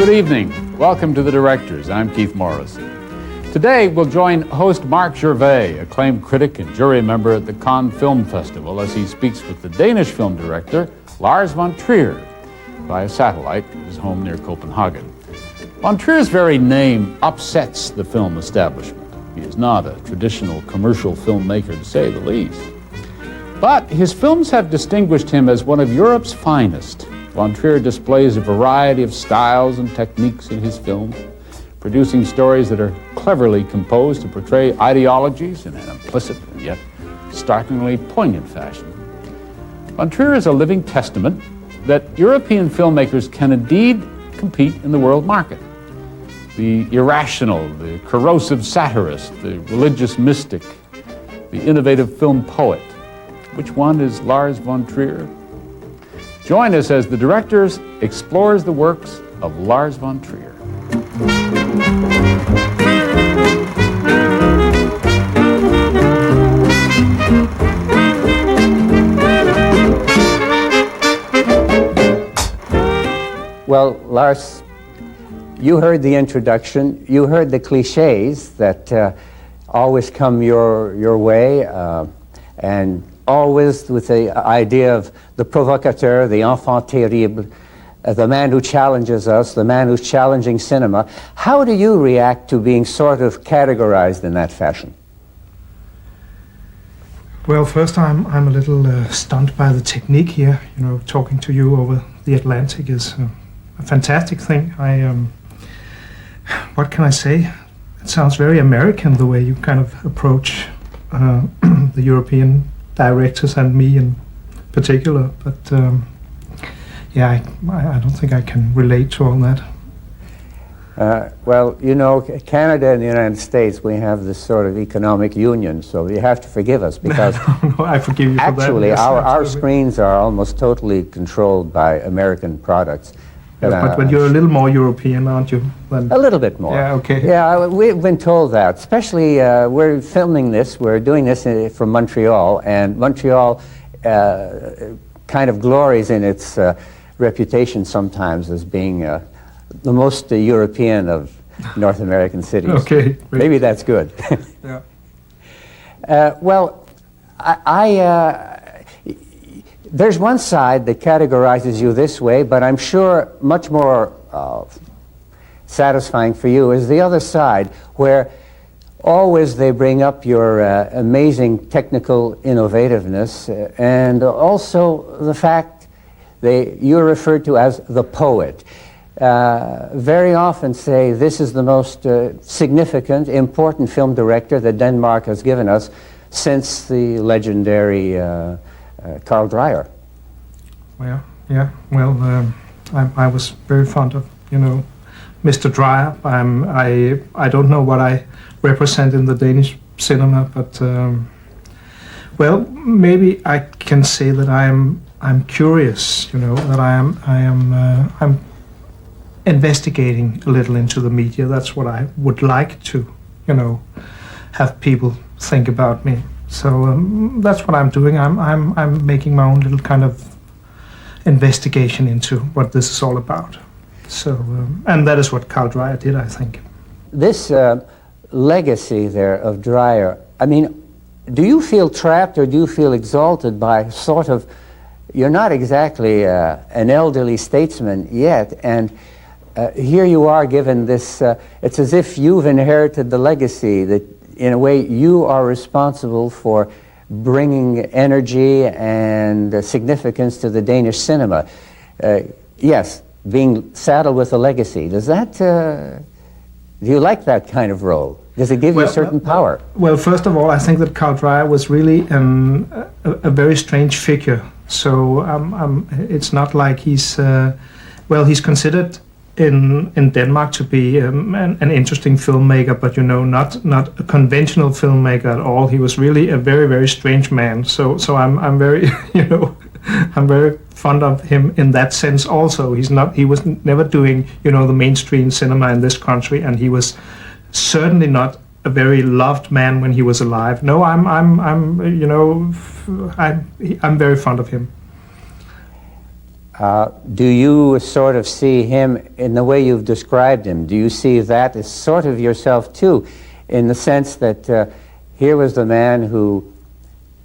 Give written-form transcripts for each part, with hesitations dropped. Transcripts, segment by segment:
Good evening. Welcome to The Directors. I'm Keith Morris. Today, we'll join host Mark Gervais, acclaimed critic and jury member at the Cannes Film Festival, as he speaks with the Danish film director, Lars von Trier, via satellite at his home near Copenhagen. Von Trier's very name upsets the film establishment. He is not a traditional commercial filmmaker, to say the least. But his films have distinguished him as one of Europe's finest. Von Trier displays a variety of styles and techniques in his films, producing stories that are cleverly composed to portray ideologies in an implicit and yet startlingly poignant fashion. Von Trier is a living testament that European filmmakers can indeed compete in the world market. The irrational, the corrosive satirist, the religious mystic, the innovative film poet. Which one is Lars von Trier? Join us as The Directors explores the works of Lars von Trier. Well, Lars, you heard the introduction. You heard the cliches that always come your way, and always with the idea of the provocateur, the enfant terrible, the man who challenges us, the man who's challenging cinema. How do you react to being sort of categorized in that fashion? Well, first I'm a little stunned by the technique here. You know, talking to you over the Atlantic is a fantastic thing. What can I say? It sounds very American the way you kind of approach the European directors and me in particular, but yeah, I don't think I can relate to all that. Well, you know, Canada and the United States, we have this sort of economic union, so you have to forgive us because no, I forgive you actually for that. Yes, our screens are almost totally controlled by American products. But you're a little more European, aren't you? A little bit more. Yeah, okay. Yeah, we've been told that. Especially, we're filming this, we're doing this from Montreal, and Montreal kind of glories in its reputation sometimes as being the most European of North American cities. Okay. Maybe that's good. Yeah. Well, there's one side that categorizes you this way, but I'm sure much more satisfying for you is the other side, where always they bring up your amazing technical innovativeness and also the fact you're referred to as the poet. Very often say this is the most significant, important film director that Denmark has given us since the legendary Carl Dreyer. Well, yeah. Well, I was very fond of, you know, Mr. Dreyer. I don't know what I represent in the Danish cinema, but well, maybe I can say that I'm curious. You know, that I'm investigating a little into the media. That's what I would like to, you know, have people think about me. So that's what I'm doing. I'm making my own little kind of investigation into what this is all about. So and that is what Carl Dreyer did, I think. This legacy there of Dreyer, I mean, do you feel trapped or do you feel exalted by sort of, you're not exactly an elderly statesman yet, and here you are given this, it's as if you've inherited the legacy that in a way you are responsible for bringing energy and significance to the Danish cinema. Yes, being saddled with a legacy. Does that, do you like that kind of role? Does it give you a certain power? Well, first of all, I think that Carl Dreyer was really a very strange figure. So it's not like he's, well, he's considered in Denmark to be an interesting filmmaker, but you know, not a conventional filmmaker at all. He was really a very, very strange man. So I'm very, you know, I'm very fond of him in that sense. Also, he was never doing, you know, the mainstream cinema in this country, and he was certainly not a very loved man when he was alive. No, I'm you know, I'm very fond of him. Do you sort of see him in the way you've described him? Do you see that as sort of yourself too, in the sense that here was the man who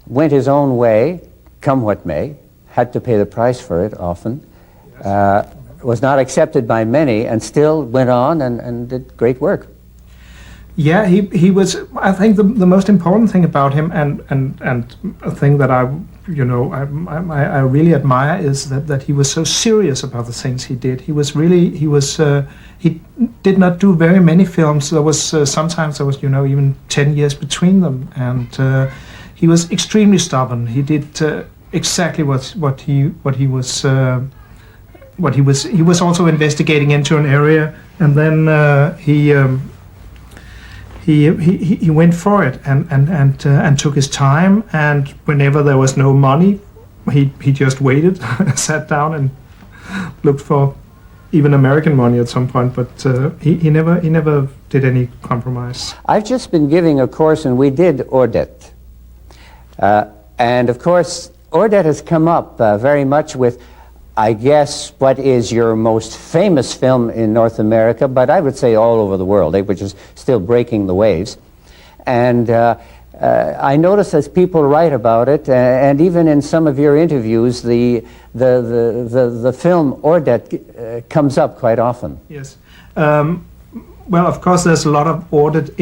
went his own way, come what may, had to pay the price for it often, was not accepted by many, and still went on and did great work? Yeah, he was. I think the most important thing about him, and a thing that I really admire, is that he was so serious about the things he did. He did not do very many films. There was sometimes there was even 10 years between them, and he was extremely stubborn. He did exactly what he was. He was also investigating into an area, and then he went for it and took his time. And whenever there was no money, he just waited, sat down, and looked for even American money at some point. But he never did any compromise. I've just been giving a course, and we did Ordet, and of course Ordet has come up very much with, I guess, what is your most famous film in North America, but I would say all over the world, which is still breaking the waves. And I notice as people write about it, and even in some of your interviews, the film Ordet comes up quite often. Yes. Well, of course, there's a lot of Ordet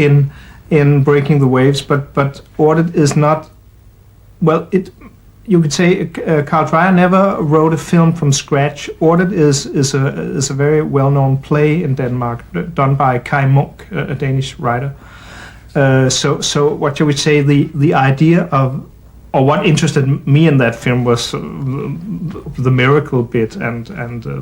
in Breaking the Waves, but Ordet is not. Well, you could say Carl Trier never wrote a film from scratch. Ordet is a very well-known play in Denmark, done by Kai Munk, a Danish writer. So what you would say, the idea of, or what interested me in that film was the miracle bit and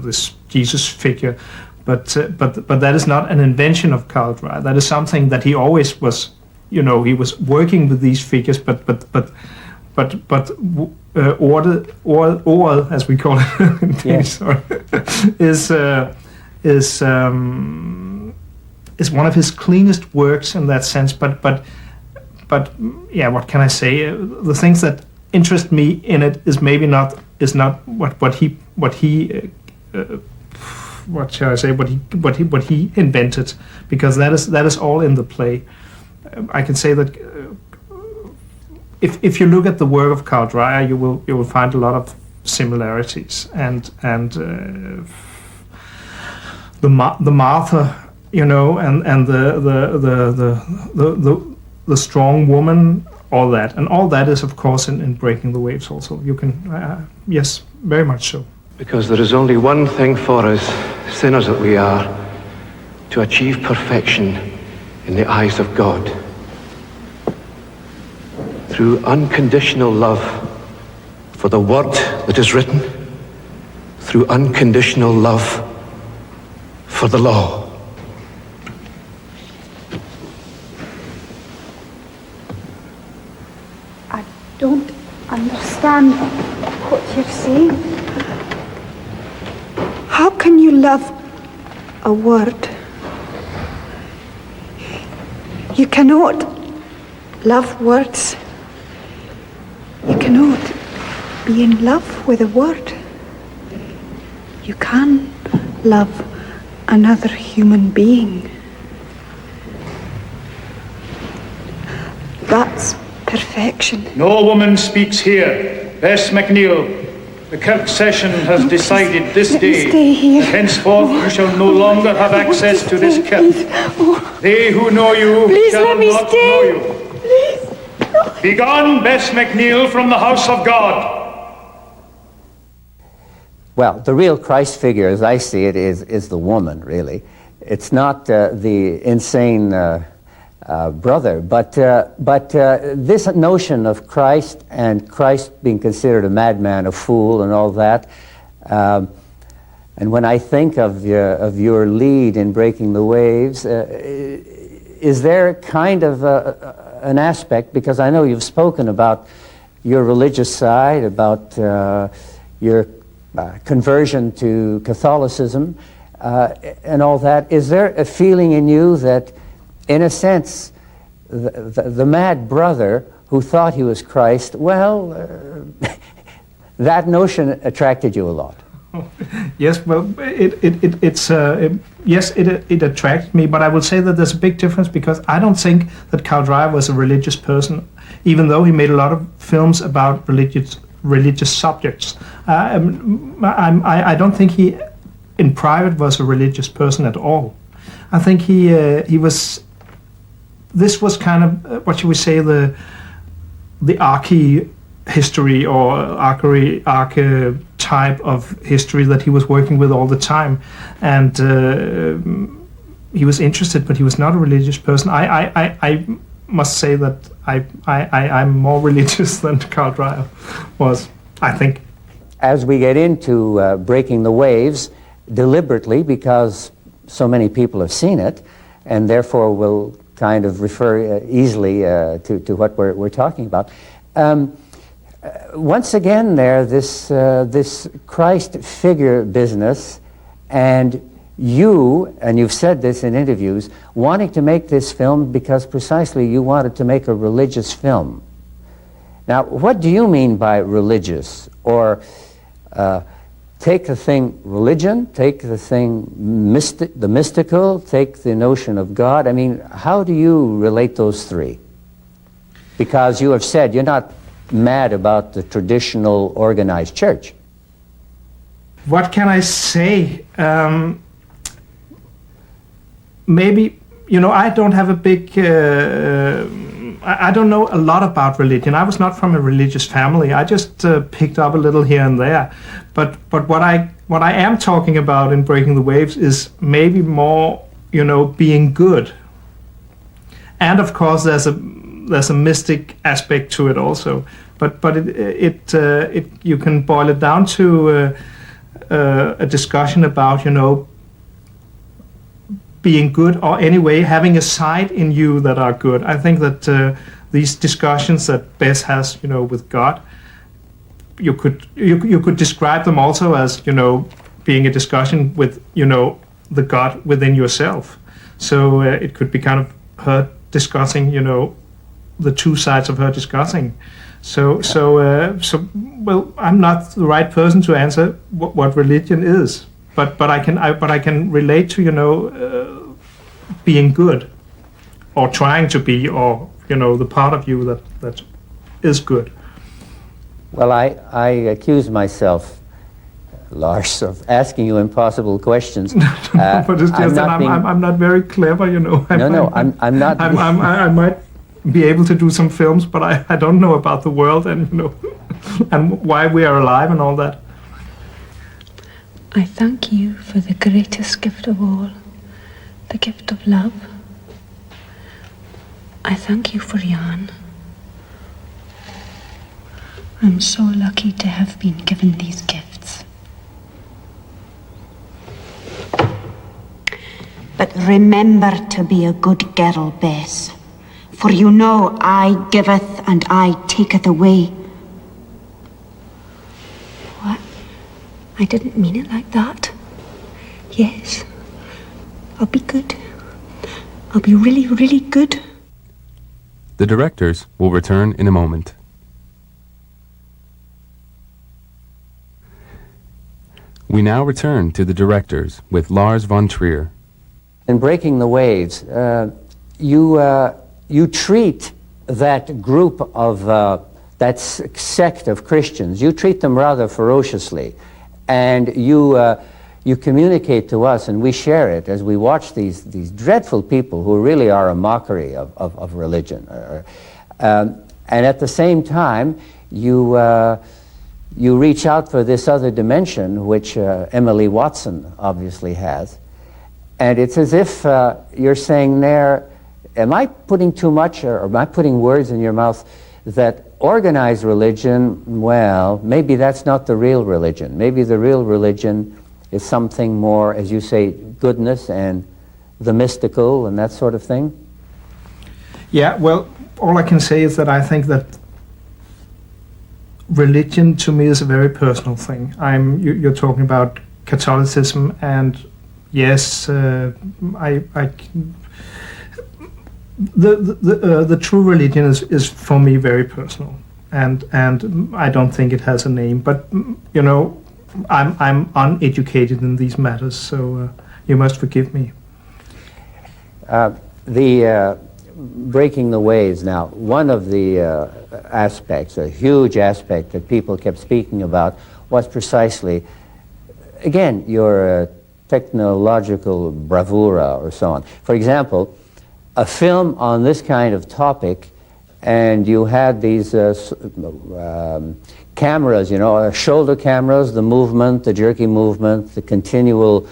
this Jesus figure, but that is not an invention of Carl Trier. That is something that he always was. He was working with these figures, but Ordet, as we call it in Danish, is one of his cleanest works in that sense. But yeah, what can I say? The things that interest me in it is maybe not what shall I say? What he invented, because that is all in the play. I can say that. If you look at the work of Carl Trier, you will find a lot of similarities, and the Martha, and the strong woman, all that is of course in Breaking the Waves also. You can yes, very much so. Because there is only one thing for us, sinners that we are, to achieve perfection in the eyes of God. Through unconditional love for the word that is written, through unconditional love for the law. I don't understand what you're saying. How can you love a word? You cannot love words. You cannot be in love with a word. You can love another human being. That's perfection. No woman speaks here. Bess McNeil, the Kirk session has decided this day that henceforth you shall no longer have access to this kirk. They who know you shall not know you. Begone, Bess McNeil, from the house of God. Well, the real Christ figure, as I see it, is the woman, really. It's not the insane brother, but this notion of Christ, and Christ being considered a madman, a fool, and all that. And when I think of your lead in Breaking the Waves, is there kind of an aspect, because I know you've spoken about your religious side, about your conversion to Catholicism, and all that. Is there a feeling in you that, in a sense, the mad brother who thought he was Christ, well, that notion attracted you a lot? Yes, well, it attracted me, but I would say that there's a big difference because I don't think that Carl Dreyer was a religious person, even though he made a lot of films about religious subjects. I don't think he, in private, was a religious person at all. I think he was. This was kind of what should we say, the history or archetype of history that he was working with all the time, and he was interested, but he was not a religious person. I must say that I'm more religious than Carl Dreyer was, I think. As we get into Breaking the Waves, deliberately, because so many people have seen it, and therefore will kind of refer easily to what we're talking about. Once again there, this Christ figure business, and you've said this in interviews, wanting to make this film because precisely you wanted to make a religious film. Now, what do you mean by religious? Or take the thing religion, take the thing the mystical, take the notion of God. I mean, how do you relate those three? Because you have said you're not mad about the traditional organized church. What can I say? Maybe, I don't have a big... I don't know a lot about religion. I was not from a religious family. I just picked up a little here and there. But what I am talking about in Breaking the Waves is maybe more, being good. And of course, there's a mystic aspect to it also. But you can boil it down to a discussion about, being good, or anyway having a side in you that are good. I think that these discussions that Bess has, with God, you could describe them also as, being a discussion with, the God within yourself. So it could be kind of her discussing, the two sides of her discussing. So well, I'm not the right person to answer what religion is. But I can relate to being good, or trying to be, or the part of you that is good. Well, I accuse myself, Lars, of asking you impossible questions. But it's just that I'm not very clever, I'm not. I might be able to do some films, but I don't know about the world and and why we are alive and all that. I thank you for the greatest gift of all, the gift of love. I thank you for Jan. I'm so lucky to have been given these gifts. But remember to be a good girl, Bess, for I giveth and I taketh away. I didn't mean it like that. Yes, I'll be good. I'll be really, really good. The directors will return in a moment. We now return to the directors with Lars von Trier. In Breaking the Waves, you treat that group of, that sect of Christians, you treat them rather ferociously. And you communicate to us, and we share it as we watch these dreadful people who really are a mockery of religion. And at the same time, you reach out for this other dimension, which Emily Watson obviously has. And it's as if you're saying there, am I putting too much, or am I putting words in your mouth that organized religion, well, maybe that's not the real religion. Maybe the real religion is something more, as you say, goodness and the mystical and that sort of thing? Yeah, well, all I can say is that I think that religion to me is a very personal thing. You're talking about Catholicism, and yes, the true religion is for me very personal, and I don't think it has a name. But I'm uneducated in these matters, so you must forgive me. Breaking the waves now, one of the aspects, a huge aspect that people kept speaking about was precisely, again, your technological bravura or so on. For example, a film on this kind of topic, and you had these cameras, you know, shoulder cameras, the movement, the jerky movement, the continual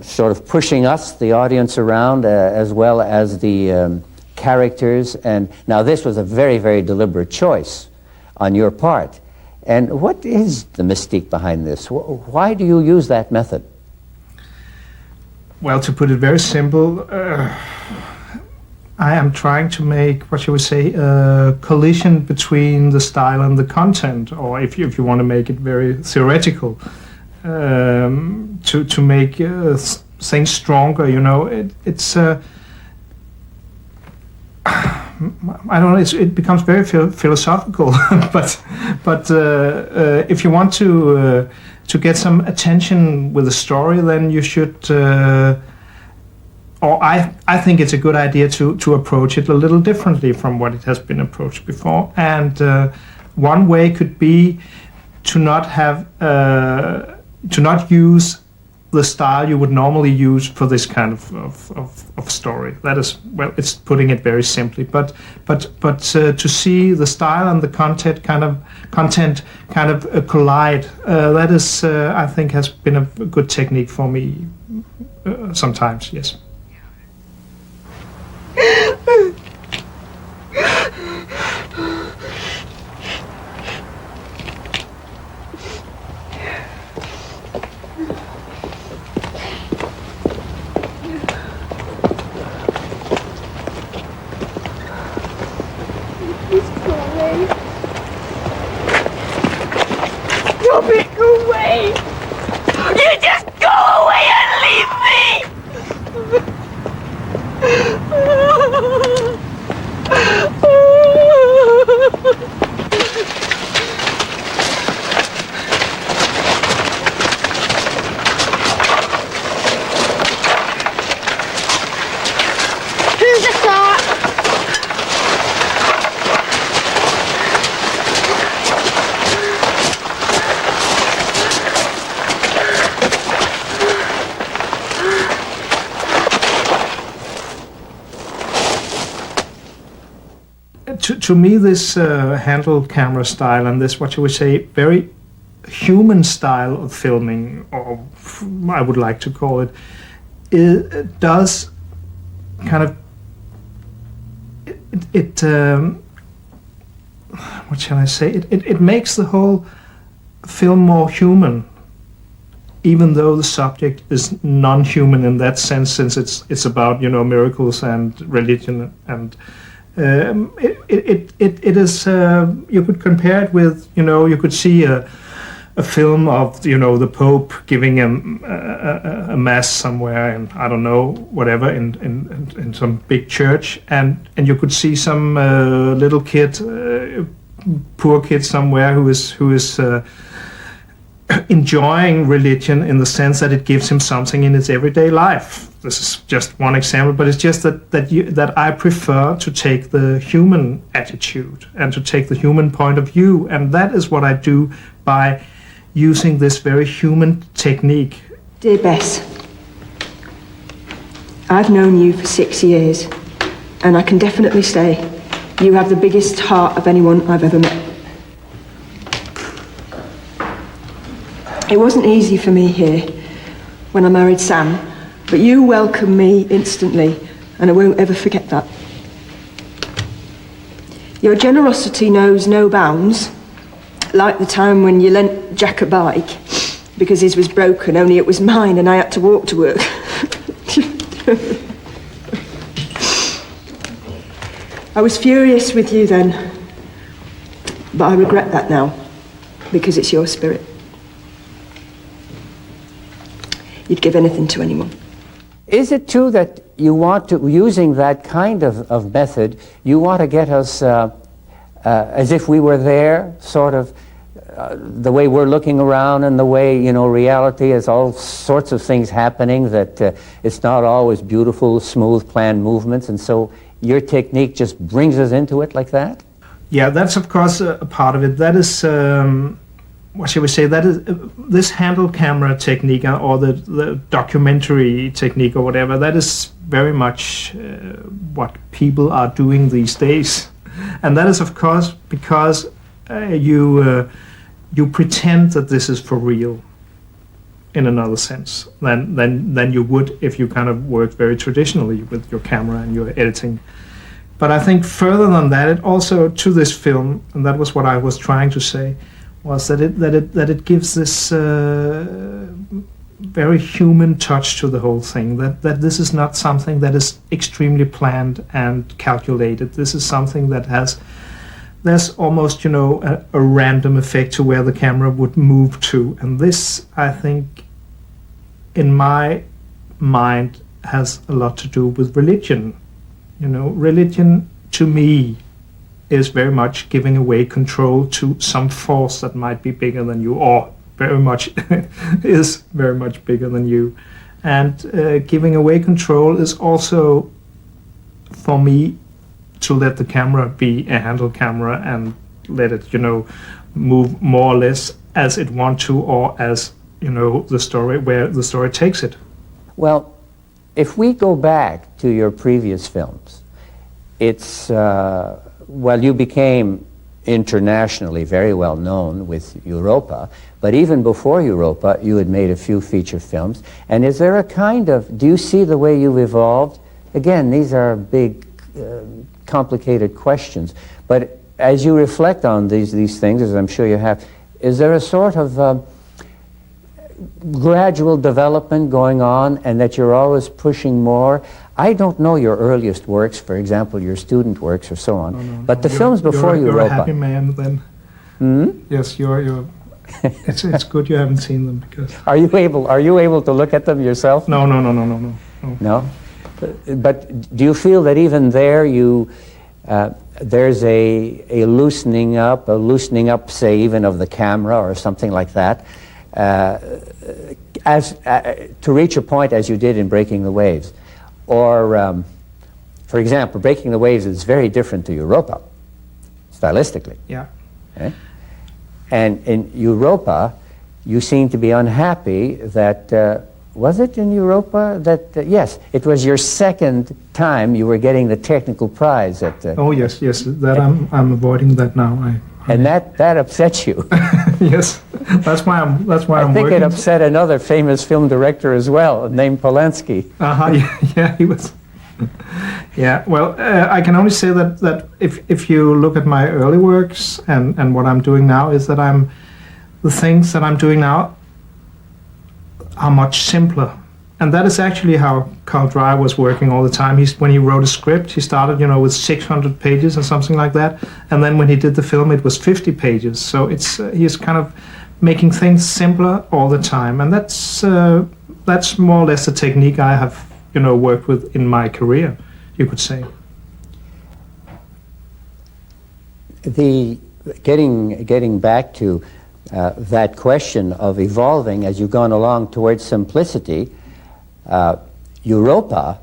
sort of pushing us, the audience, around, as well as the characters. And now this was a very, very deliberate choice on your part. And what is the mystique behind this? Why do you use that method? Well, to put it very simple, I am trying to make, what you would say, a collision between the style and the content, or if you want to make it very theoretical, to make things stronger. You know, it's I don't know. It becomes very philosophical, but if you want to get some attention with a story, then you should. Or I think it's a good idea to approach it a little differently from what it has been approached before. And one way could be to not have to not use the style you would normally use for this kind of story. That is, well, it's putting it very simply. But to see the style and the content kind of collide. That is, I think, has been a good technique for me sometimes. Yes. To me, this handheld camera style and this, what you would say, very human style of filming, or I would like to call it, it does kind of what shall I say? It makes the whole film more human, even though the subject is non-human in that sense, since it's about, you know, miracles and religion. And it is, you could compare it with, you know, you could see a film of, you know, the Pope giving a mass somewhere, and I don't know, whatever, in some big church, and you could see some little kid, poor kid somewhere who is enjoying religion in the sense that it gives him something in his everyday life. This is just one example, but it's just that I prefer to take the human attitude and to take the human point of view, and that is what I do by using this very human technique. Dear Bess, I've known you for 6 years, and I can definitely say you have the biggest heart of anyone I've ever met. It wasn't easy for me here when I married Sam, but you welcomed me instantly, and I won't ever forget that. Your generosity knows no bounds, like the time when you lent Jack a bike because his was broken, only it was mine and I had to walk to work. I was furious with you then, but I regret that now because it's your spirit. You'd give anything to anyone. Is it true that you want to, using that kind of method, you want to get us, as if we were there, sort of the way we're looking around and the way, you know, reality is all sorts of things happening, that it's not always beautiful, smooth, planned movements, and so your technique just brings us into it like that? Yeah, that's of course a part of it. That is, what shall we say, that is this handle camera technique or the documentary technique or whatever, that is very much what people are doing these days. And that is of course because you pretend that this is for real in another sense than you would if you kind of worked very traditionally with your camera and your editing. But I think further than that, it also to this film, and that was what I was trying to say, was that it gives this very human touch to the whole thing. That this is not something that is extremely planned and calculated. This is something that there's almost, you know, a random effect to where the camera would move to. And this, I think, in my mind, has a lot to do with religion. You know, religion to me is very much giving away control to some force that might be bigger than you, or very much is very much bigger than you. And giving away control is also, for me, to let the camera be a handle camera and let it, you know, move more or less as it wants to, or as, you know, the story, where the story takes it. Well, if we go back to your previous films, it's, well, you became internationally very well known with Europa, but even before Europa, you had made a few feature films. And is there a kind of, do you see the way you've evolved? Again, these are big, complicated questions, but as you reflect on these things, as I'm sure you have, is there a sort of gradual development going on, and that you're always pushing more? I don't know your earliest works, for example, your student works or so on, but the films before Europa. You're a happy man then. Yes, you're. It's good you haven't seen them, because. Are you able to look at them yourself? No. No? But do you feel that even there there's a loosening up, say, even of the camera or something like that, to reach a point as you did in Breaking the Waves? Or, for example, Breaking the Waves is very different to Europa, stylistically. Yeah. Okay? And in Europa, you seem to be unhappy that, was it in Europa that, yes, it was your second time you were getting the technical prize at... oh, yes, that I'm avoiding that now. And that upset you. Yes, that's why I'm I think it upset another famous film director as well, named Polanski. Yeah, he was. Yeah, well, I can only say that if you look at my early works and what I'm doing now, is that the things that I'm doing now are much simpler. And that is actually how Lars Trier was working all the time. When he wrote a script, he started, you know, with 600 pages or something like that. And then when he did the film, it was 50 pages. So he's kind of making things simpler all the time. And that's more or less the technique I have, you know, worked with in my career, you could say. Getting back to that question of evolving as you've gone along towards simplicity, Europa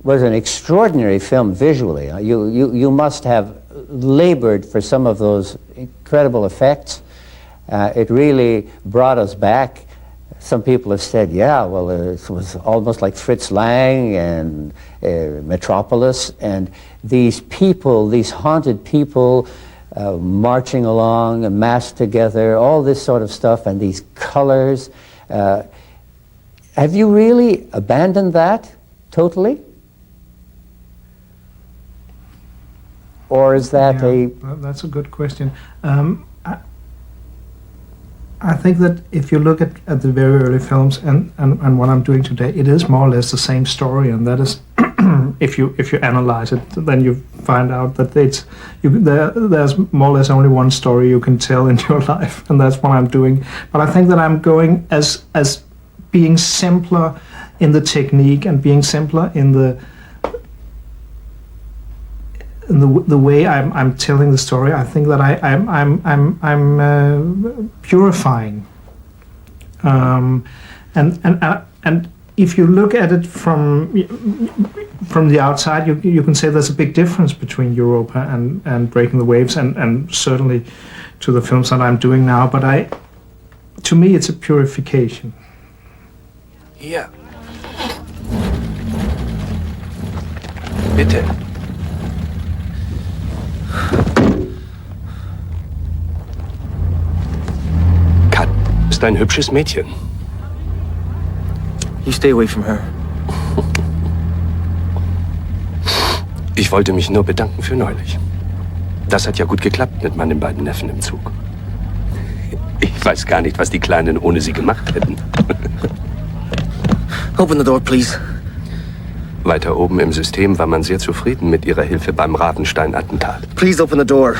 was an extraordinary film visually. You must have labored for some of those incredible effects. It really brought us back. Some people have said, yeah, well, it was almost like Fritz Lang and Metropolis, and these people, these haunted people, marching along, massed together, all this sort of stuff, and these colors. Have you really abandoned that totally? Or is that That's a good question. I think that if you look at the very early films and what I'm doing today, it is more or less the same story, and that is, if you analyze it, then you find out that there's more or less only one story you can tell in your life, and that's what I'm doing. But I think that I'm going as being simpler in the technique and being simpler in the way I'm telling the story, I think that I'm purifying, and if you look at it from the outside, you can say there's a big difference between Europa and Breaking the Waves, and certainly to the films that I'm doing now. But to me, it's a purification. Hier. Bitte. Kat ist ein hübsches Mädchen. You stay away from her. Ich wollte mich nur bedanken für neulich. Das hat ja gut geklappt mit meinen beiden Neffen im Zug. Ich weiß gar nicht, was die Kleinen ohne sie gemacht hätten. Open the door, please. Weiter oben im System war man sehr zufrieden mit ihrer Hilfe beim Ravenstein-Attentat. Please open the door.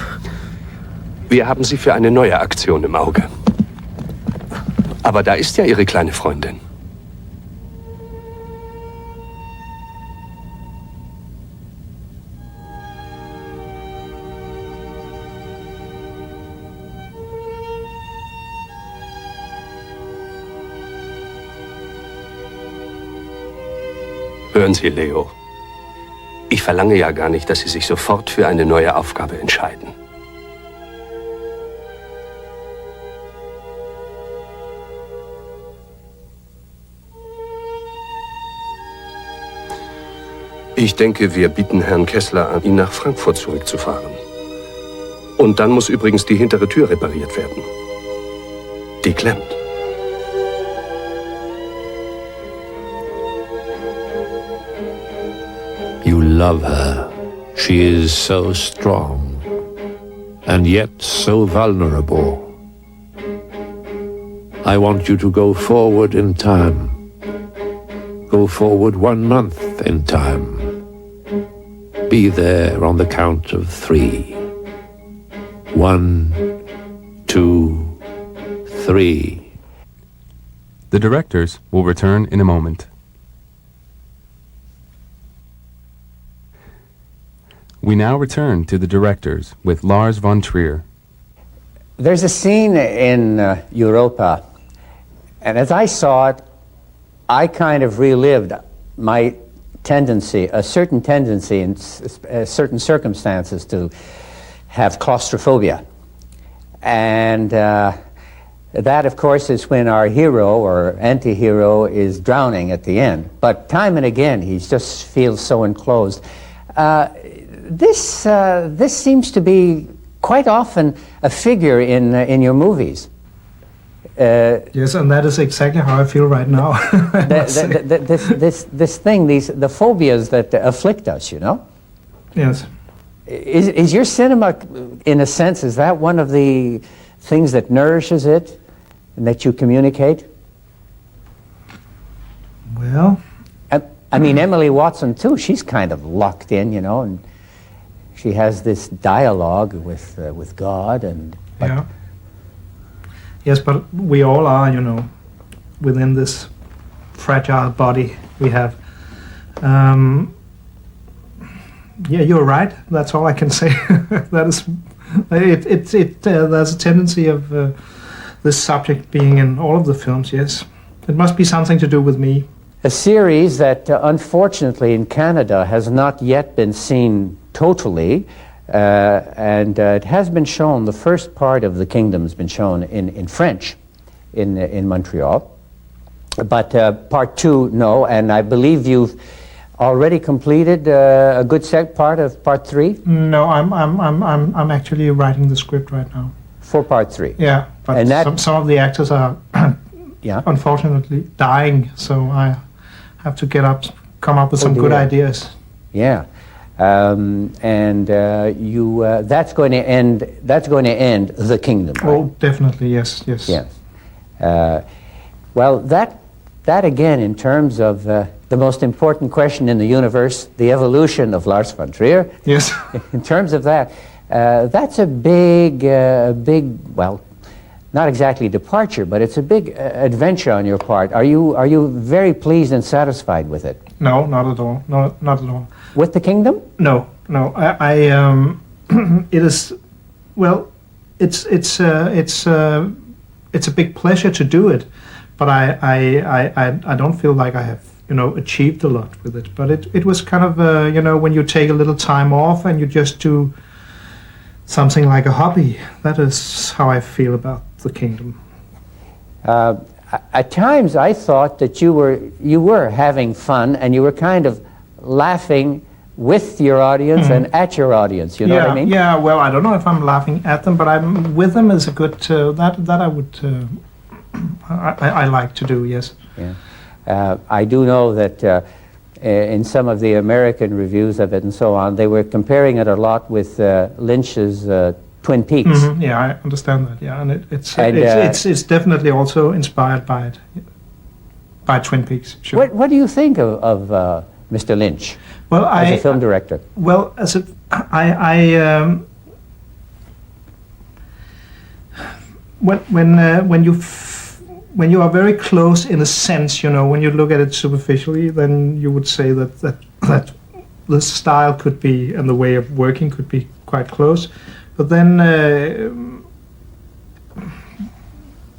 Wir haben sie für eine neue Aktion im Auge. Aber da ist ja ihre kleine Freundin. Hören Sie, Leo. Ich verlange ja gar nicht, dass Sie sich sofort für eine neue Aufgabe entscheiden. Ich denke, wir bieten Herrn Kessler an, ihn nach Frankfurt zurückzufahren. Und dann muss übrigens die hintere Tür repariert werden. Die klemmt. You love her. She is so strong, and yet so vulnerable. I want you to go forward in time. Go forward 1 month in time. Be there on the count of 3. 1, 2, 3. The directors will return in a moment. We now return to the directors with Lars von Trier. There's a scene in Europa, and as I saw it, I kind of relived my tendency, a certain tendency in certain circumstances to have claustrophobia. And that, of course, is when our hero or anti-hero is drowning at the end. But time and again, he just feels so enclosed. This seems to be quite often a figure in your movies. Yes, and that is exactly how I feel right now. This thing, the phobias that afflict us, you know? Yes. Is your cinema, in a sense, is that one of the things that nourishes it and that you communicate? Well... I mean, Emily Watson, too, she's kind of locked in, you know, and she has this dialogue with God and... Yeah. Yes, but we all are, you know, within this fragile body we have. Yeah, you're right. That's all I can say. That is, there's a tendency of this subject being in all of the films. Yes, it must be something to do with me. A series that, unfortunately, in Canada has not yet been seen totally. And it has been shown, the first part of The Kingdom has been shown in French in Montreal. But part 2, no, and I believe you've already completed a good part of part 3? No, I'm actually writing the script right now. For part 3? Yeah, but and some of the actors are unfortunately dying, so I have to come up with some good ideas. Yeah. And that's going to end The Kingdom, right? Oh, definitely, yes. Yes. Well, that again, in terms of the most important question in the universe, the evolution of Lars von Trier. Yes. In terms of that, that's a big, well, not exactly departure, but it's a big adventure on your part. Are you very pleased and satisfied with it? No, not at all. No, not at all. With The Kingdom? No. I it is, well, it's a big pleasure to do it, but I don't feel like I have, achieved a lot with it. But it was kind of, when you take a little time off and you just do something like a hobby. That is how I feel about The Kingdom. At times I thought that you were having fun and you were kind of laughing with your audience and at your audience, you know what I mean? Yeah, well, I don't know if I'm laughing at them, but I'm with them is a good, that I would, I like to do, yes. Yeah. I do know that in some of the American reviews of it and so on, they were comparing it a lot with Lynch's Twin Peaks. Yeah, I understand that, yeah, and it's definitely also inspired by it, by Twin Peaks, sure. What do you think of Mr. Lynch? Well, as a film director. Well, when you are very close in a sense, when you look at it superficially, then you would say that the style could be and the way of working could be quite close. But then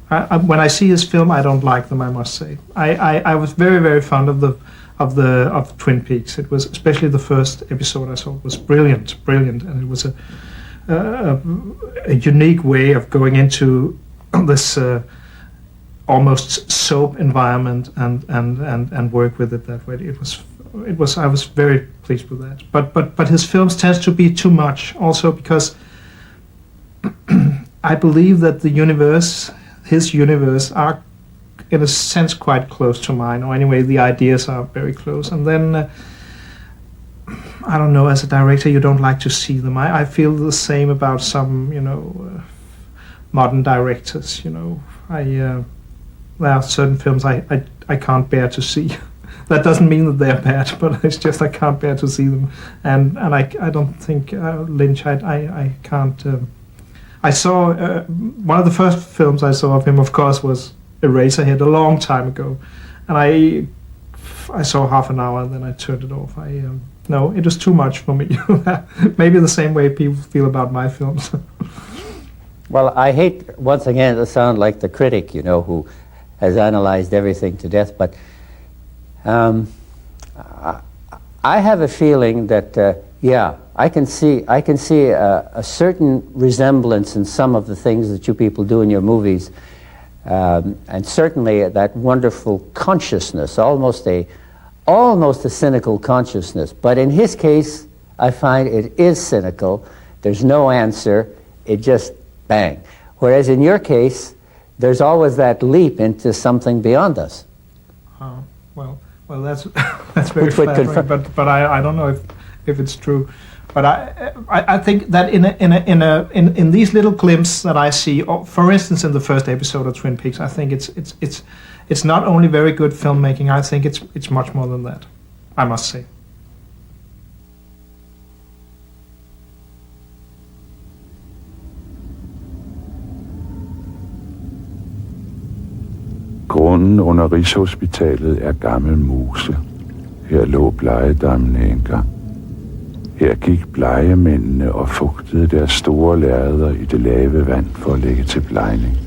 when I see his film, I don't like them, I must say. I was very, very fond of Twin Peaks. It was especially the first episode I saw was brilliant, and it was a unique way of going into this almost soap environment and work with it that way. It was I was very pleased with that. But his films tends to be too much also because I believe that his universe are in a sense quite close to mine, or anyway the ideas are very close, and then I don't know, as a director you don't like to see them. I feel the same about some modern directors. There are certain films I can't bear to see. That doesn't mean that they're bad, but it's just I can't bear to see them, and I don't think Lynch, I can't. I saw one of the first films I saw of him, of course, was Eraserhead a long time ago, and I saw half an hour and then I turned it off. No, it was too much for me. Maybe the same way people feel about my films. Well, I hate once again to sound like the critic, who has analyzed everything to death, but I have a feeling that I can see a certain resemblance in some of the things that you people do in your movies. And certainly that wonderful consciousness, almost a cynical consciousness. But in his case, I find it is cynical. There's no answer. It just bang. Whereas in your case, there's always that leap into something beyond us. Well, that's very flattering. But I don't know if it's true. But I think that in these little glimpses that I see, for instance, in the first episode of Twin Peaks, I think it's not only very good filmmaking. I think it's much more than that, I must say. Grunden under Rigshospitalet er gammel mose. Her lå blejedammen enker. Her gik blegemændene og fugtede deres store lærreder i det lave vand for at lægge til blegning.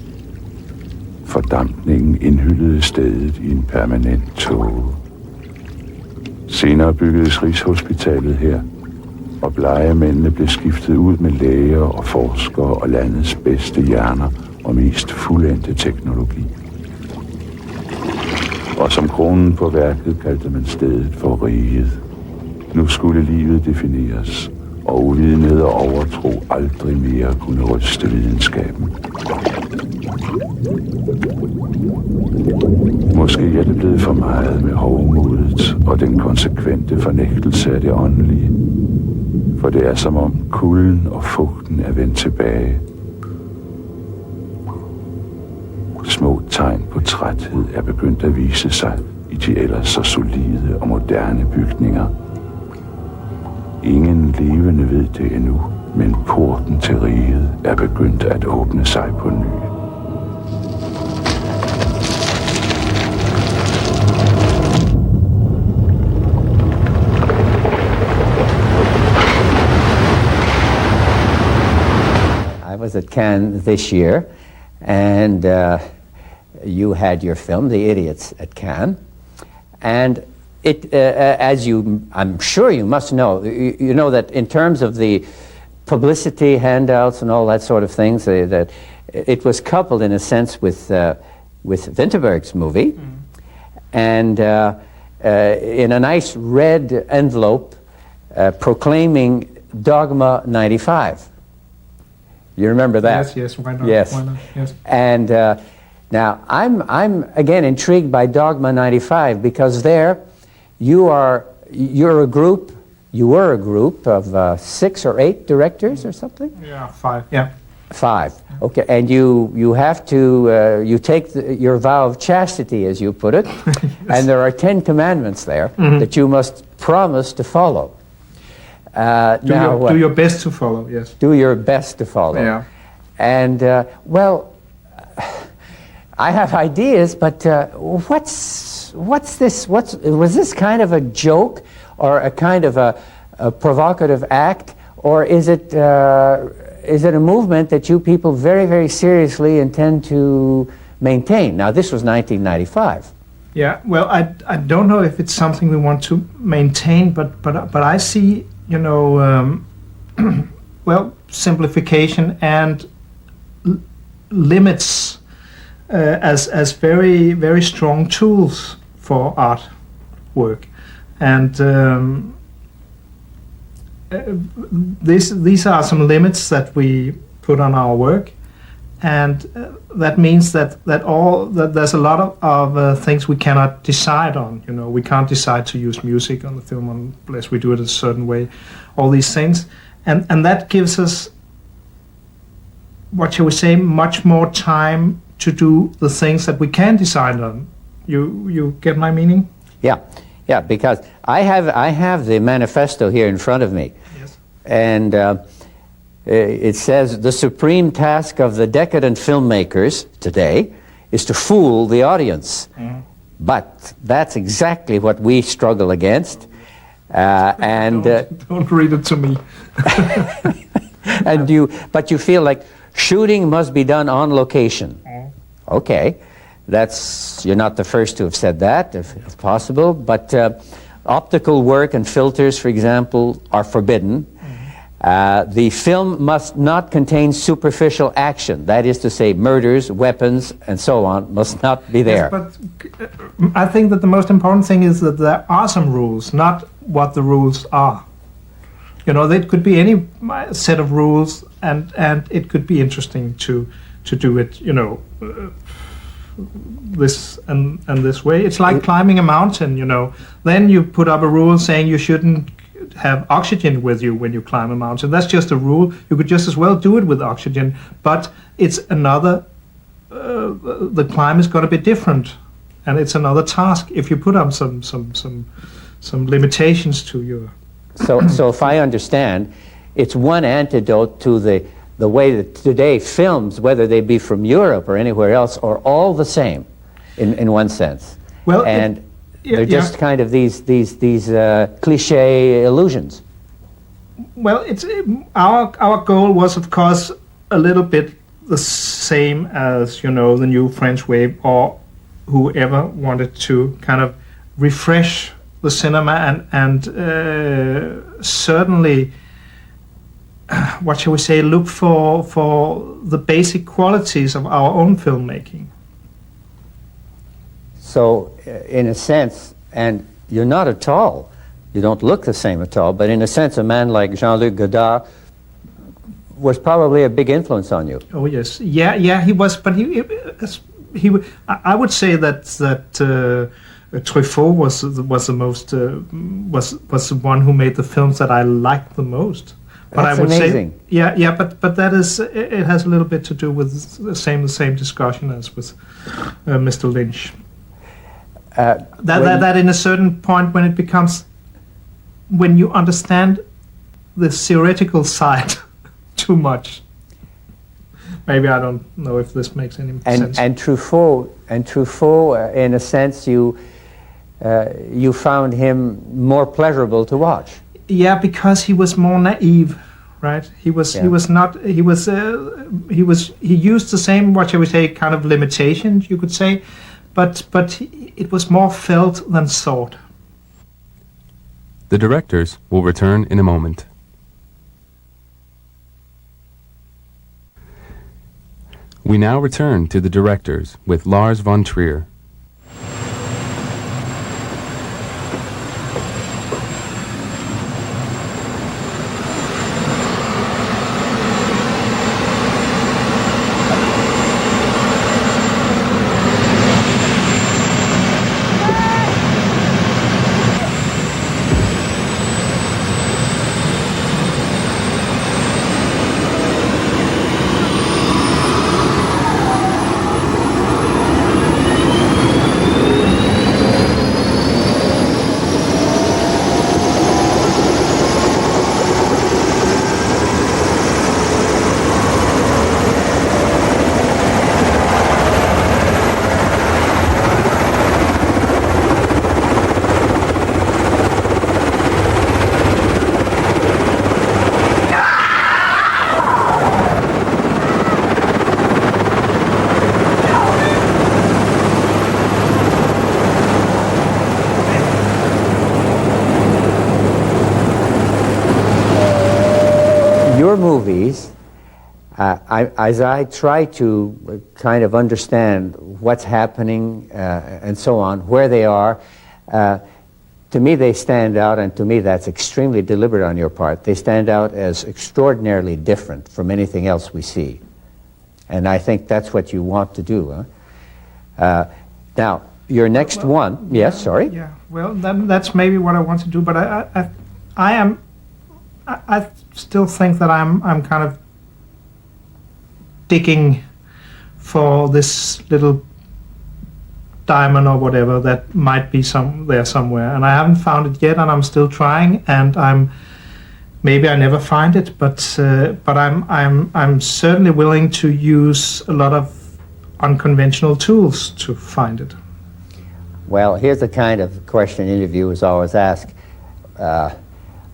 Fordampningen indhyllede stedet i en permanent tåge. Senere byggedes Rigshospitalet her, og blegemændene blev skiftet ud med læger og forskere og landets bedste hjerner og mest fuldendte teknologi. Og som kronen på værket kaldte man stedet for riget. Nu skulle livet defineres, og uvidenhed og overtro aldrig mere kunne ryste videnskaben. Måske er det blevet for meget med hovmodet og den konsekvente fornægtelse af det åndelige. For det er som om kulden og fugten er vendt tilbage. Små tegn på træthed er begyndt at vise sig i de ellers så solide og moderne bygninger. Ingen levende ved det endnu, men porten til riget er begyndt at åbne sig på ny. was at Cannes this year, and you had your film, The Idiots, at Cannes, and it, as I'm sure you must know, you know that in terms of the publicity, handouts, and all that sort of things, that it was coupled in a sense with Vinterberg's movie, and in a nice red envelope proclaiming Dogma 95. You remember that? Yes, why not? Yes. Why not? Yes. And now I'm again intrigued by Dogma 95 because there you were a group of 6 or 8 directors or something? Yeah, 5. Yeah. 5. Okay, and you have to you take your vow of chastity, as you put it, yes. And there are 10 commandments there that you must promise to follow. Do your best to follow. Yes. Do your best to follow. Yeah. And well, I have ideas, but what's this? Was this kind of a joke, or a kind of a provocative act, or is it a movement that you people very, very seriously intend to maintain? Now, this was 1995. Yeah. Well, I don't know if it's something we want to maintain, but I see, you know, well, simplification and limits as very, very strong tools for art work, and these are some limits that we put on our work, and that means that there's a lot of things we cannot decide on. You know, we can't decide to use music on the film unless we do it a certain way. All these things, and that gives us, what shall we say, much more time to do the things that we can decide on. You get my meaning? Yeah, because I have the manifesto here in front of me. Yes. And it says, the supreme task of the decadent filmmakers today is to fool the audience. But that's exactly what we struggle against. And don't read it to me. But you feel like shooting must be done on location. Okay, you're not the first to have said that, if possible, but optical work and filters, for example, are forbidden. The film must not contain superficial action, that is to say, murders, weapons, and so on, must not be there. Yes, but I think that the most important thing is that there are some rules, not what the rules are. You know, there could be any set of rules, and it could be interesting to do it, you know, this and this way. It's like climbing a mountain, you know. Then you put up a rule saying you shouldn't have oxygen with you when you climb a mountain. That's just a rule. You could just as well do it with oxygen, but it's another, the climb is going to be different, and it's another task if you put up some limitations to your... So if I understand, it's one antidote to the way that today films, whether they be from Europe or anywhere else, are all the same in one sense. Well, and they're just kind of these cliche illusions. Well, it's our goal was, of course, a little bit the same as, you know, the new French wave, or whoever wanted to kind of refresh the cinema and certainly, what shall we say, look for the basic qualities of our own filmmaking. So, in a sense, and you're not at all, you don't look the same at all, but in a sense, a man like Jean-Luc Godard was probably a big influence on you. Oh yes, yeah, he was, but he I would say that Truffaut was the most was the one who made the films that I liked the most. But That's I would amazing. Say, but that is, it has a little bit to do with the same discussion as with Mr. Lynch. That in a certain point when it becomes, when you understand the theoretical side too much. Maybe I don't know if this makes any sense. And Truffaut, in a sense, you found him more pleasurable to watch. Yeah, because he was more naive. right? He used the same, what shall we say, kind of limitations, you could say, but it was more felt than thought. The directors will return in a moment. We now return to the directors with Lars von Trier. Your movies, as I try to kind of understand what's happening and so on, where they are, to me they stand out, and to me that's extremely deliberate on your part. They stand out as extraordinarily different from anything else we see. And I think that's what you want to do. Huh? Now, your next one, yes, sorry? Yeah, well, that's maybe what I want to do, but I still think that I'm kind of digging for this little diamond or whatever that might be there somewhere, and I haven't found it yet, and I'm still trying, and maybe I never find it, but I'm certainly willing to use a lot of unconventional tools to find it. Well, here's the kind of question interviewers always ask.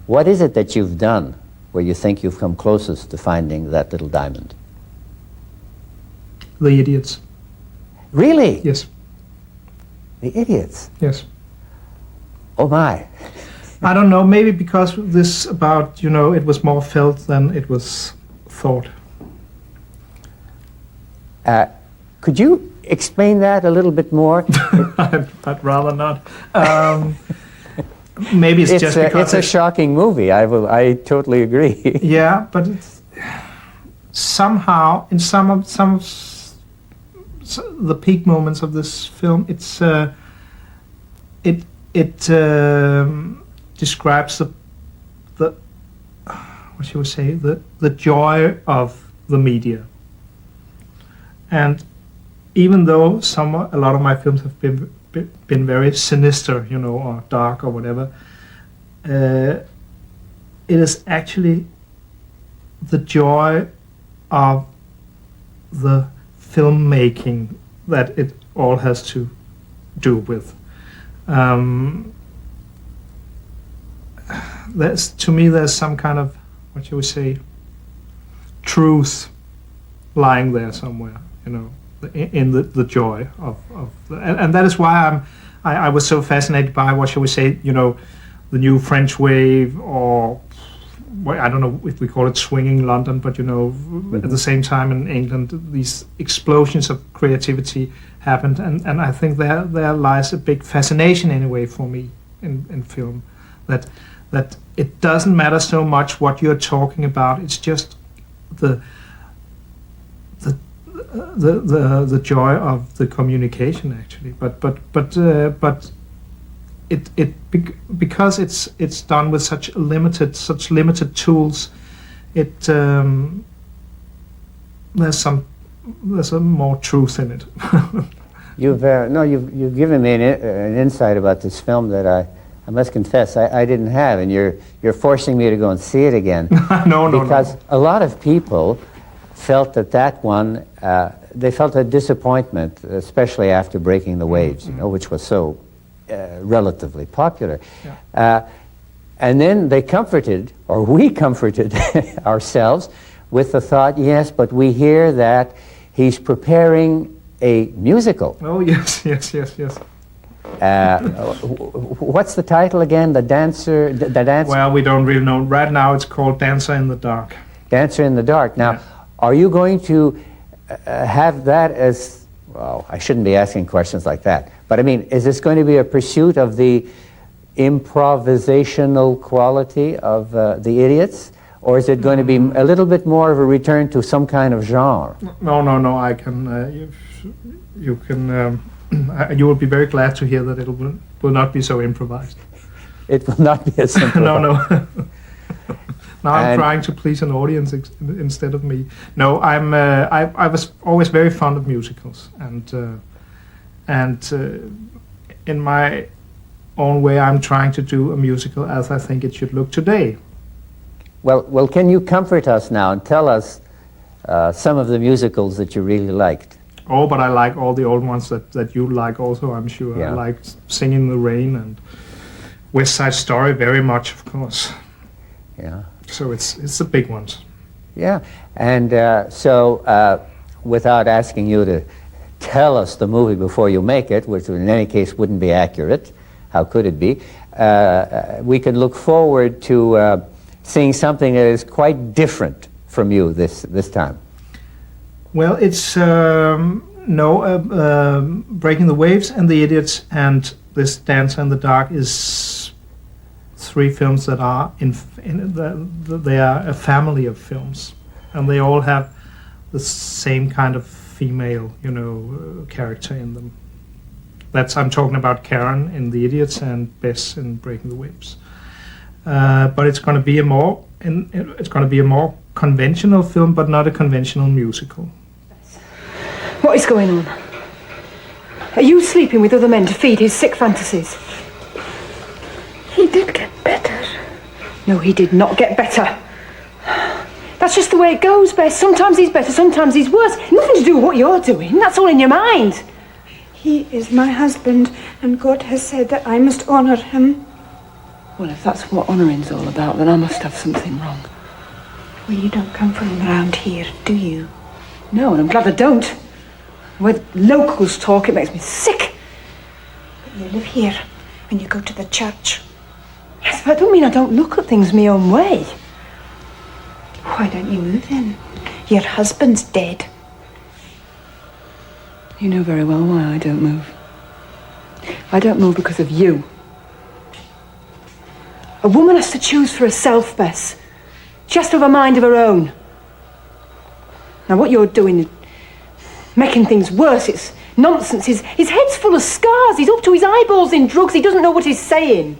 What is it that you've done where you think you've come closest to finding that little diamond? The Idiots. Really? Yes. The Idiots? Yes. Oh my. I don't know, maybe because this about, it was more felt than it was thought. Could you explain that a little bit more? I'd rather not. Maybe it's just because it's a shocking movie. I totally agree. Yeah, but it's somehow in some of the peak moments of this film, it describes the what should we say, the joy of the media. And even though a lot of my films have been very sinister, or dark or whatever, it is actually the joy of the filmmaking that it all has to do with. To me, there's some kind of, what shall we say, truth lying there somewhere, in the joy of and that is why I was so fascinated by, what shall we say, the new French wave, or I don't know if we call it swinging London, but at the same time in England these explosions of creativity happened, and I think there lies a big fascination anyway for me in film, that it doesn't matter so much what you're talking about, it's just the joy of the communication, actually, but because it's done with such limited tools, there's some more truth in it. You've given me an insight about this film that I must confess I didn't have, and you're forcing me to go and see it again. No. Because a lot of people felt that one, they felt a disappointment, especially after Breaking the Waves, which was so relatively popular. Yeah. And then they comforted, or we comforted ourselves with the thought, yes, but we hear that he's preparing a musical. Oh, yes. What's the title again? The Dance? Well, we don't really know. Right now it's called Dancer in the Dark. Dancer in the Dark. Now, are you going to have that as, well, I shouldn't be asking questions like that, but I mean, is this going to be a pursuit of the improvisational quality of The Idiots? Or is it going to be a little bit more of a return to some kind of genre? No. I can. You can. You will be very glad to hear that it will not be so improvised. It will not be as simple. No. Now I'm trying to please an audience instead of me. No, I was always very fond of musicals, and in my own way, I'm trying to do a musical as I think it should look today. Well, can you comfort us now and tell us some of the musicals that you really liked? Oh, but I like all the old ones that you like also, I'm sure. Yeah. I like Singing in the Rain and West Side Story very much, of course. Yeah. So it's the big ones. Yeah, and so without asking you to tell us the movie before you make it, which in any case wouldn't be accurate, how could it be, we can look forward to seeing something that is quite different from you this time. Well, it's Breaking the Waves and The Idiots and this Dancer in the Dark is 3 films that are they are a family of films, and they all have the same kind of female, character in them. I'm talking about Karen in The Idiots and Bess in Breaking the Waves. But it's going to be a more conventional film, but not a conventional musical. What is going on? Are you sleeping with other men to feed his sick fantasies? He did get better. No, he did not get better. That's just the way it goes, Bess. Sometimes he's better, sometimes he's worse. Nothing to do with what you're doing. That's all in your mind. He is my husband, and God has said that I must honour him. Well, if that's what honouring's all about, then I must have something wrong. Well, you don't come from around here, do you? No, and I'm glad I don't. When locals talk, it makes me sick. But you live here, and you go to the church. Yes, but I don't mean I don't look at things my own way. Why don't you move in? Your husband's dead. You know very well why I don't move. I don't move because of you. A woman has to choose for herself, Bess. She has to have a mind of her own. Now, what you're doing is making things worse. It's nonsense. His head's full of scars. He's up to his eyeballs in drugs. He doesn't know what he's saying.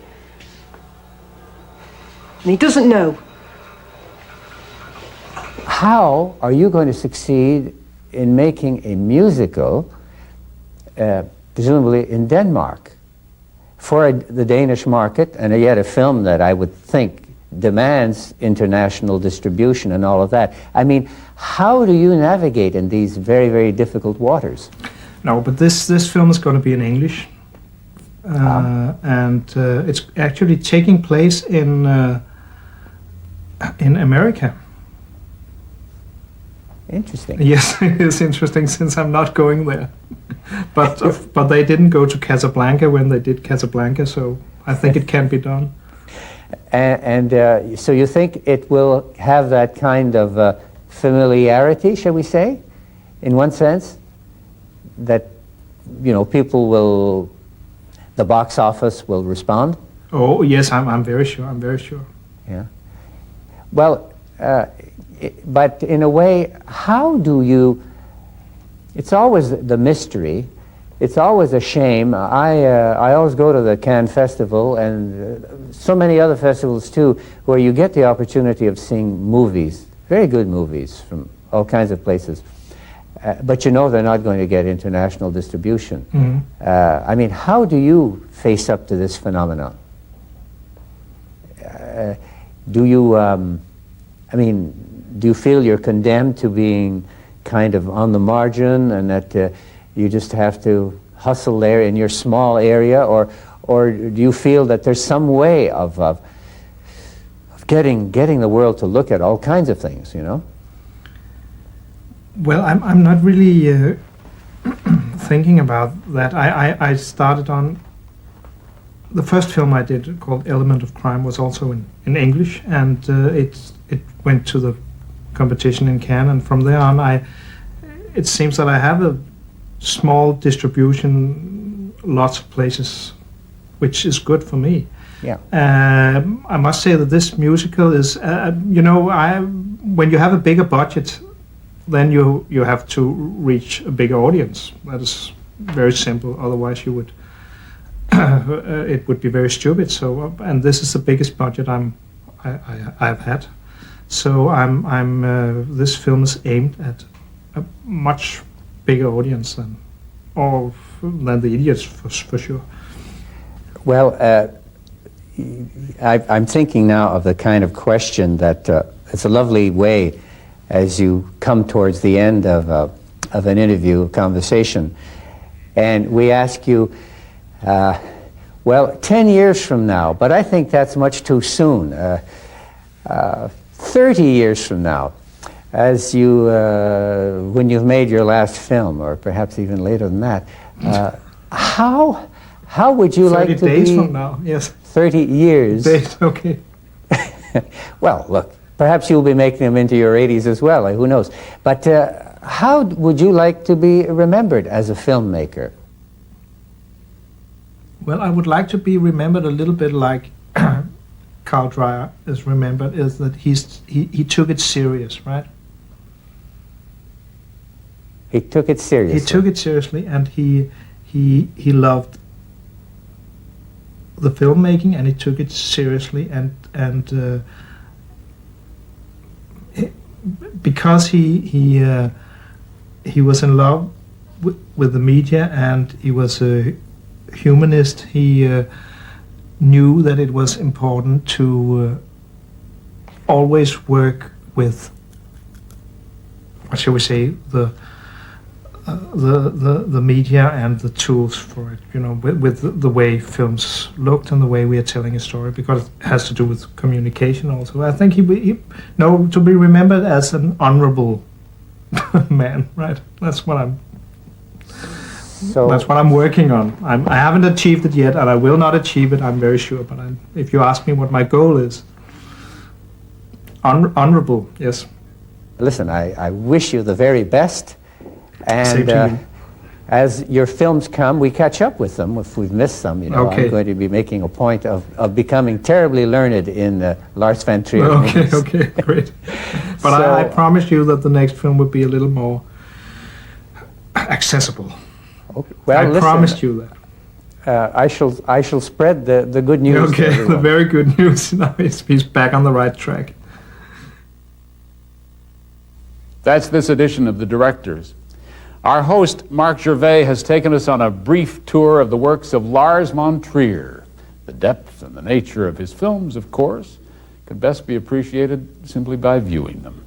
And he doesn't know. How are you going to succeed in making a musical, presumably in Denmark, for the Danish market, and yet a film that I would think demands international distribution and all of that? I mean, how do you navigate in these very, very difficult waters? No, but this film is going to be in English, and it's actually taking place in America. Interesting. Yes, it is interesting since I'm not going there. But they didn't go to Casablanca when they did Casablanca, so I think it can be done. And so you think it will have that kind of familiarity, shall we say, in one sense, that people will, the box office will respond? Oh yes, I'm very sure. I'm very sure. Yeah. Well. But in a way, how do you, it's always the mystery, it's always a shame. I always go to the Cannes Festival and so many other festivals too, where you get the opportunity of seeing movies, very good movies from all kinds of places. But they're not going to get international distribution. Mm-hmm. I mean, how do you face up to this phenomenon? Do you feel you're condemned to being kind of on the margin and that you just have to hustle there in your small area, or do you feel that there's some way of getting the world to look at all kinds of things, you know? Well, I'm not really thinking about that. I started on the first film I did called Element of Crime was also in English, and it went to the competition in Cannes, and from there on it seems that I have a small distribution, lots of places, which is good for me. Yeah. I must say that this musical is, when you have a bigger budget, then you have to reach a bigger audience. That is very simple. Otherwise, you would it would be very stupid. So, and this is the biggest budget I've had. So this film is aimed at a much bigger audience than The Idiots for sure. Well, I'm thinking now of the kind of question that it's a lovely way as you come towards the end of an interview, a conversation, and we ask you, 10 years from now, but I think that's much too soon, 30 years from now, as you, when you've made your last film, or perhaps even later than that, how would you like to be... 30 days from now, yes. 30 years. Days, okay. Well, look, perhaps you'll be making them into your 80s as well, who knows. But how would you like to be remembered as a filmmaker? Well, I would like to be remembered a little bit like Carl Dreyer is remembered, is that he took it serious, right? He took it seriously. He took it seriously, and he loved the filmmaking, and he took it seriously, and because he was in love with the media, and he was a humanist, he knew that it was important to always work with, what shall we say, the media and the tools for it, with the way films looked and the way we are telling a story, because it has to do with communication also. I think he to be remembered as an honorable man, right? That's what I'm working on. I haven't achieved it yet, and I will not achieve it, I'm very sure, but if you ask me what my goal is, honorable, yes. Listen, I wish you the very best. And as your films come, we catch up with them if we've missed some. Okay. I'm going to be making a point of becoming terribly learned in Lars von Trier. Okay, great. But I promise you that the next film will be a little more accessible. Okay. Well, I promised you that. I shall spread the good news. Okay, the very good news. Now he's back on the right track. That's this edition of The Directors. Our host, Mark Gervais, has taken us on a brief tour of the works of Lars von Trier. The depth and the nature of his films, of course, can best be appreciated simply by viewing them.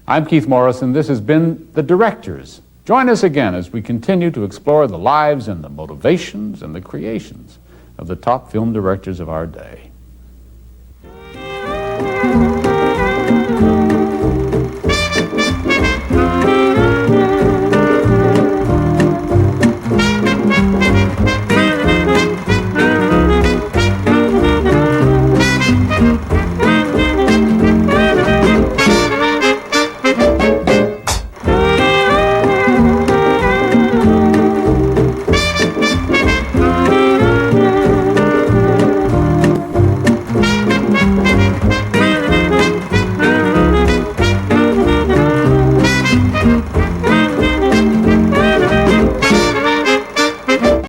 I'm Keith Morrison. This has been The Directors. Join us again as we continue to explore the lives and the motivations and the creations of the top film directors of our day.